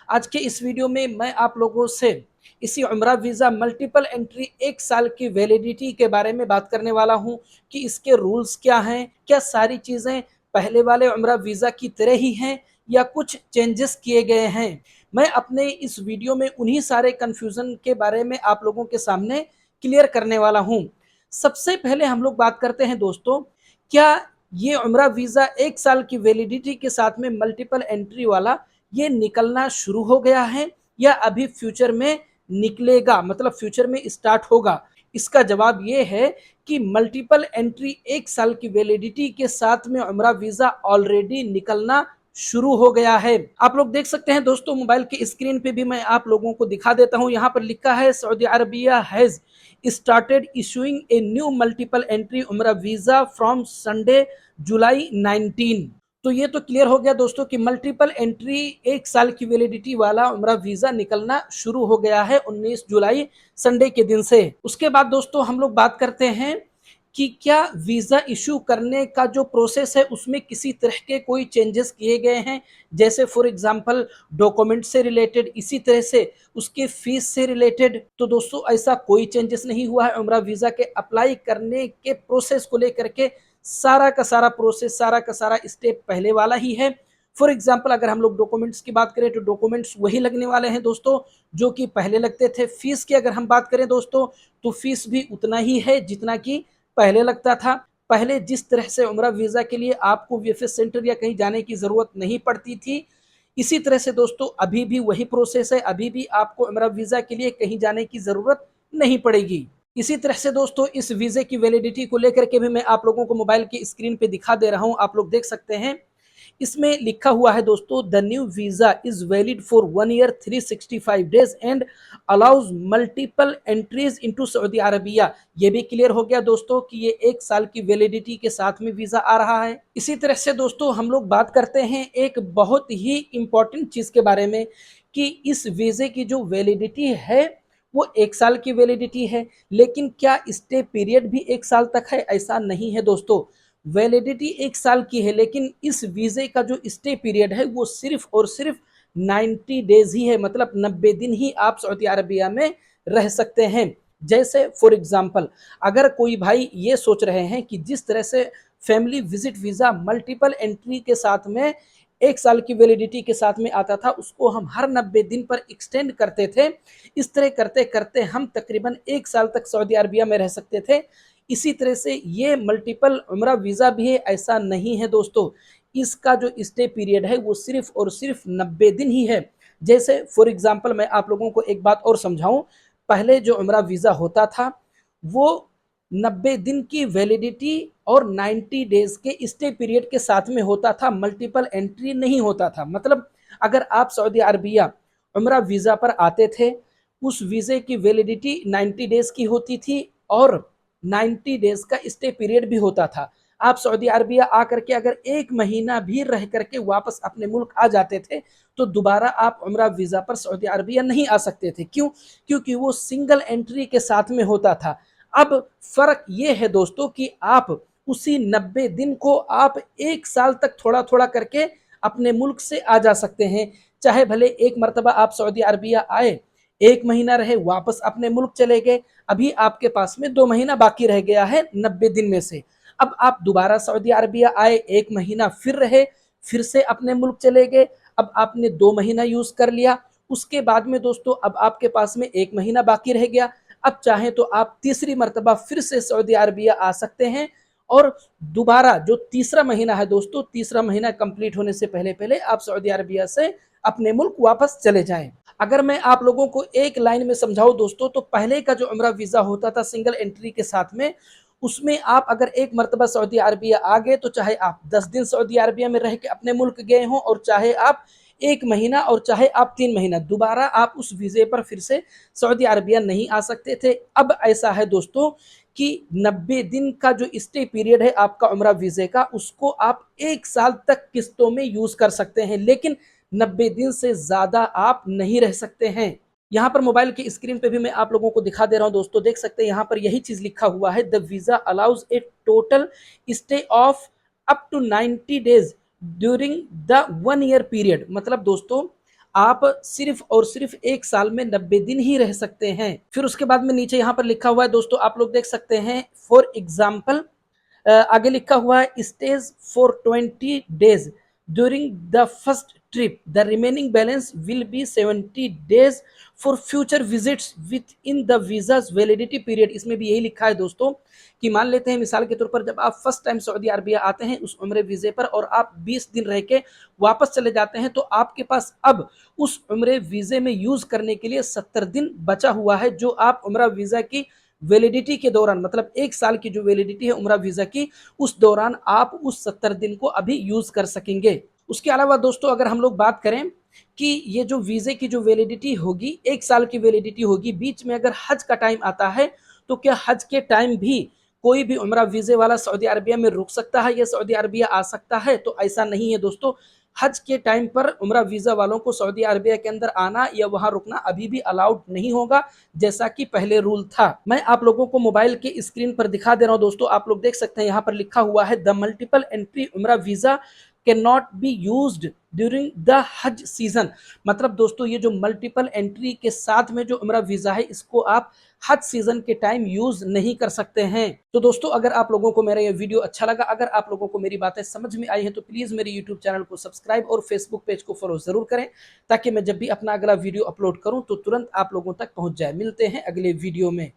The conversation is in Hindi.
आज के इस वीडियो में मैं आप लोगों से इसी उम्रा वीज़ा मल्टीपल एंट्री 1 साल की वैलिडिटी के बारे में बात करने वाला हूं कि इसके रूल्स क्या हैं, क्या सारी चीज़ें पहले वाले उम्रा वीज़ा की तरह ही हैं या कुछ चेंजेस किए गए हैं। मैं अपने इस वीडियो में उन्हीं सारे कन्फ्यूज़न के बारे में आप लोगों के सामने क्लियर करने वाला हूं। सबसे पहले हम लोग बात करते हैं दोस्तों, क्या ये उम्रा वीज़ा 1 साल की वैलिडिटी के साथ में मल्टीपल एंट्री वाला ये निकलना शुरू हो गया है या अभी फ्यूचर में निकलेगा, मतलब फ्यूचर में स्टार्ट होगा? इसका जवाब ये है कि मल्टीपल एंट्री 1 साल की वैलिडिटी के साथ में उम्रा वीज़ा ऑलरेडी निकलना शुरू हो गया है। आप लोग देख सकते हैं दोस्तों, मोबाइल के स्क्रीन पे भी मैं आप लोगों को दिखा देता हूं। यहाँ पर लिखा है Saudi Arabia has started issuing a new multiple entry उम्रा वीज़ा फ्रॉम संडे जुलाई 19। तो ये तो क्लियर हो गया दोस्तों कि मल्टीपल एंट्री 1 साल की वैलिडिटी वाला उम्रा वीज़ा निकलना शुरू हो गया है 19 जुलाई संडे के दिन से। उसके बाद दोस्तों हम लोग बात करते हैं कि क्या वीज़ा इशू करने का जो प्रोसेस है उसमें किसी तरह के कोई चेंजेस किए गए हैं, जैसे फॉर एग्जांपल डॉक्यूमेंट से रिलेटेड, इसी तरह से उसके फीस से रिलेटेड। तो दोस्तों ऐसा कोई चेंजेस नहीं हुआ है। उम्रा वीज़ा के अप्लाई करने के प्रोसेस को लेकर के सारा का सारा प्रोसेस, सारा का सारा स्टेप पहले वाला ही है। फॉर एग्जाम्पल अगर हम लोग डॉक्यूमेंट्स की बात करें तो डॉक्यूमेंट्स वही लगने वाले हैं दोस्तों जो कि पहले लगते थे। फीस की अगर हम बात करें दोस्तों तो फीस भी उतना ही है जितना कि पहले लगता था। पहले जिस तरह से उम्रा वीज़ा के लिए आपको वीएफएस सेंटर या कहीं जाने की ज़रूरत नहीं पड़ती थी, इसी तरह से दोस्तों अभी भी वही प्रोसेस है। अभी भी आपको उम्रा वीज़ा के लिए कहीं जाने की ज़रूरत नहीं पड़ेगी। इसी तरह से दोस्तों इस वीज़े की वैलिडिटी को लेकर के भी मैं आप लोगों को मोबाइल की स्क्रीन पे दिखा दे रहा हूं। आप लोग देख सकते हैं, इसमें लिखा हुआ है दोस्तों, the new visa is valid for 1 year 365 days and allows multiple entries into Saudi Arabia. ये भी क्लियर हो गया दोस्तों कि ये 1 साल की वैलिडिटी के साथ में वीज़ा आ रहा है। इसी तरह से दोस्तों हम लोग बात करते हैं एक बहुत ही इंपॉर्टेंट चीज़ के बारे में कि इस वीज़े की जो वैलिडिटी है वो 1 साल की वैलिडिटी है, लेकिन क्या स्टे पीरियड भी 1 साल तक है? ऐसा नहीं है दोस्तों। वैलिडिटी 1 साल की है, लेकिन इस वीज़े का जो स्टे पीरियड है वो सिर्फ और सिर्फ 90 डेज ही है, मतलब 90 दिन ही आप सऊदी अरबिया में रह सकते हैं। जैसे फॉर एग्जांपल अगर कोई भाई ये सोच रहे हैं कि जिस तरह से family visit visa multiple entry के साथ में 1 साल की वैलिडिटी के साथ में आता था, उसको हम हर 90 दिन पर एक्सटेंड करते थे। इस तरह करते करते हम तकरीबन 1 साल तक सऊदी अरबिया में रह सकते थे। इसी तरह से ये मल्टीपल उम्रा वीज़ा भी है, ऐसा नहीं है दोस्तों। इसका जो स्टे पीरियड है वो सिर्फ और सिर्फ 90 दिन ही है। जैसे फॉर एग्जांपल मैं आप लोगों को एक बात और समझाऊं, पहले जो उम्रा वीज़ा होता था वो 90 दिन की वैलिडिटी और 90 डेज के स्टे पीरियड के साथ में होता था, मल्टीपल एंट्री नहीं होता था। मतलब अगर आप सऊदी अरबिया उम्रा वीज़ा पर आते थे, उस वीज़े की वैलिडिटी 90 डेज की होती थी और 90 डेज का स्टे पीरियड भी होता था। आप सऊदी अरबिया आकर के अगर 1 महीना भी रह करके वापस अपने मुल्क आ जाते थे तो दोबारा आप उम्रा वीज़ा पर सऊदी अरबिया नहीं आ सकते थे। क्यों? क्योंकि वो सिंगल एंट्री के साथ में होता था। अब फ़र्क ये है दोस्तों कि आप उसी 90 दिन को आप 1 साल तक थोड़ा-थोड़ा करके अपने मुल्क से आ जा सकते हैं। चाहे भले एक मर्तबा आप सऊदी अरबिया आए, 1 महीना रहे, वापस अपने मुल्क चले गए, अभी आपके पास में 2 महीना बाकी रह गया है 90 दिन में से। अब आप दोबारा सऊदी अरबिया आए, 1 महीना फिर रहे, फिर से अपने मुल्क चले गए। अब आपने 2 महीना यूज़ कर लिया, उसके बाद में दोस्तों अब आपके पास में 1 महीना बाकी रह गया। अब चाहें तो आप तीसरी मर्तबा फिर से सऊदी अरबिया आ सकते हैं और दोबारा जो तीसरा महीना है दोस्तों, तीसरा महीना कंप्लीट होने से पहले-पहले आप सऊदी अरबिया से अपने मुल्क वापस चले जाएँ। अगर मैं आप लोगों को एक लाइन में समझाऊं दोस्तों, तो पहले का जो उम्रा वीज़ा होता था सिंगल एंट्री के साथ में, उसमें आप अगर एक मरतबा सऊदी अरबिया आ गए तो चाहे आप 10 दिन सऊदी अरबिया में रह के अपने मुल्क गए हों और चाहे आप 1 महीना और चाहे आप 3 महीना, दोबारा आप उस वीज़े पर फिर से सऊदी अरबिया नहीं आ सकते थे। अब ऐसा है दोस्तों कि 90 दिन का जो स्टे पीरियड है आपका उम्रा वीज़े का, उसको आप 1 साल तक किस्तों में यूज़ कर सकते हैं, लेकिन 90 दिन से ज़्यादा आप नहीं रह सकते हैं। यहाँ पर मोबाइल की स्क्रीन पे भी मैं आप लोगों को दिखा दे रहा हूँ दोस्तों, देख सकते हैं यहाँ पर यही चीज़ लिखा हुआ है, the visa allows a total stay of up to 90 days during the 1 year period. मतलब दोस्तों आप सिर्फ और सिर्फ 1 साल में 90 दिन ही रह सकते हैं। फिर उसके बाद में नीचे यहाँ पर लिखा हुआ है दोस्तों, आप लोग देख सकते हैं, फॉर एग्जाम्पल आगे लिखा हुआ है stage for 20 days during the first trip, the remaining balance will be 70 days for future visits with in the visas validity period. इसमें भी यही लिखा है दोस्तों कि मान लेते हैं मिसाल के तौर पर जब आप फर्स्ट टाइम सऊदी अरबिया आते हैं उस उम्र वीजे पर और आप 20 दिन रह के वापस चले जाते हैं, तो आपके पास अब उस उम्र वीजे में यूज करने के लिए 70 दिन बचा हुआ है, जो आप उम्र वीजा की वैलिडिटी के दौरान, मतलब 1 साल की जो वैलिडिटी है उम्रा वीजा की, उस दौरान आप उस 70 दिन को अभी यूज कर सकेंगे। उसके अलावा दोस्तों अगर हम लोग बात करें कि ये जो वीजे की जो वैलिडिटी होगी 1 साल की वैलिडिटी होगी, बीच में अगर हज का टाइम आता है तो क्या हज के टाइम भी कोई भी उम्रा वीजे वाला सऊदी अरबिया में रुक सकता है या सऊदी अरबिया आ सकता है? तो ऐसा नहीं है दोस्तों। हज के टाइम पर उम्रा वीजा वालों को सऊदी अरबिया के अंदर आना या वहां रुकना अभी भी अलाउड नहीं होगा, जैसा कि पहले रूल था। मैं आप लोगों को मोबाइल के स्क्रीन पर दिखा दे रहा हूं दोस्तों, आप लोग देख सकते हैं यहाँ पर लिखा हुआ है द मल्टीपल एंट्री उम्रा visa can not be used during the हज सीजन। मतलब दोस्तों ये जो मल्टीपल एंट्री के साथ में जो उम्रा वीजा है इसको आप हज सीजन के टाइम यूज नहीं कर सकते हैं। तो दोस्तों अगर आप लोगों को मेरा ये वीडियो अच्छा लगा, अगर आप लोगों को मेरी बातें समझ में आई हैं, तो प्लीज मेरे यूट्यूब चैनल को सब्सक्राइब और फेसबुक पेज को फॉलो जरूर करें, ताकि मैं जब भी अपना अगला वीडियो अपलोड करूं तो तुरंत आप लोगों तक पहुंच जाए। मिलते हैं अगले वीडियो में।